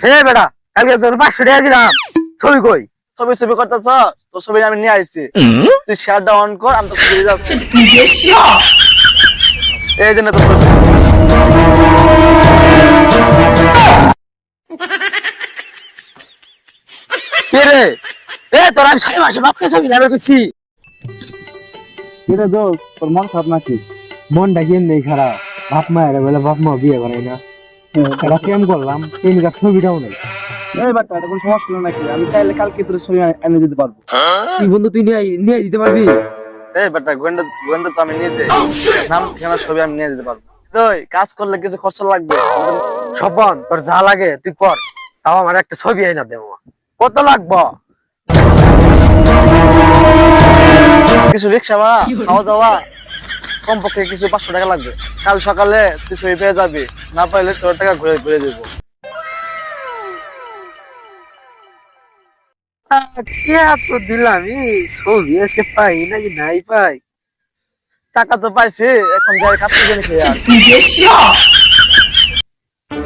হে বেটা, কালকে তোর 500 টাকা দিলাম, ছবি কই? ছবি ছবি করতেছ, তোর ছবি আমি নিয়ে আইছি। তুই শেয়ারটা অন কর, আমি তোকে দিয়ে যাচ্ছি। এই জন্য তোর ছবি। কে রে? তোর আমি 6 মাসে বাপকে ছবি নেবে গেছি। কিরে দোস্ত, তোর মন খারাপ নাকি? মনটা কেন নেই খারাপ, বাপ মায়ের বলে বাপ মা বিয়ে করাই না, এটা কেমন করলাম, তিন গাছ ছবিটাও নেই। এই বাচ্চা, এটা কোনো সমস্যা হলো নাকি? আমি চাইলে কালকে তোর ছবি এনে দিতে পারবো। তুই বন্ধু তুই নিয়ে দিতে পারবি? এই বেটা, গোয়েন্দা গোয়েন্দা তো আমি নিয়ে দেই। নাম ঠিকানা ছবি আমি নিয়ে দিতে পারবো। ওই কাজ করলে কিছু খরচ লাগবে। স্বপন, তোর যা লাগে তুই কর, তাও আমার একটা ছবি আইনা দেবো। কত লাগবো? কিছু রিক্সা ভাড়া, খাওয়া দাওয়া, কমপক্ষে কিছু 500 টাকা লাগবে। কাল সকালে তুই ছবি পেয়ে যাবি, না পাইলে তোর টাকা ঘুরে ঘুরে দেবো। তো দিলাম, ছবি আজকে পাই নাকি নাই পাই। টাকা তো পাইছি, এখন যাই কাছে জেনে খেয়ে আস।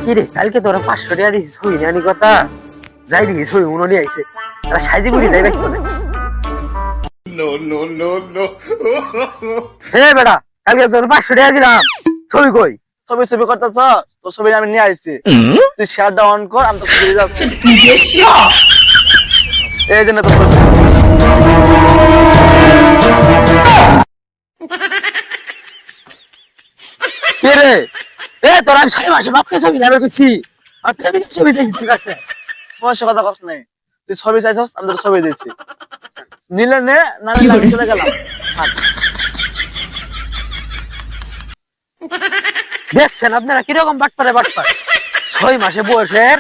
কি রে, কালকে তোরা 500 টাকা দিয়েছিস ছবি নেওয়ানি কথা, যাই দেখি ছবি উনো নিয়ে আইছে, তারা সাইজে গুড়ি যাইবে কি করে? হে বেটা, কালকে তোর 500 টাকা দিলাম, ছবি কই? ছবি ছবি করতেছ, তোর ছবি আমি নিয়ে আইছি। তুই শেয়ারটা অন কর, আমি তোকে দিয়ে যাচ্ছি। এই জন্য তোর ছবি। কে রে? তোর আমি 6 মাসে বাপকে ছবি নেবে গেছি, আর প্রেমিকের ছবি চাইছি ঠিক আছে। সমস্যা কথা কষ্ট নেই, তুই ছবি চাইছস, আমি তোর ছবি দিচ্ছি। নিলে নে, না নিলে আমি চলে গেলাম। থাক। দেখছেন আপনারা কিরকম বাটপারে বাটপার, 6 মাসে বয়সের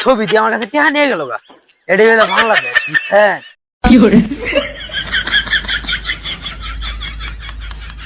ছবি দিয়ে আমার কাছে টিহা নিয়ে গেল গা। এটাই হলো বাংলাদেশ, বুঝছেন?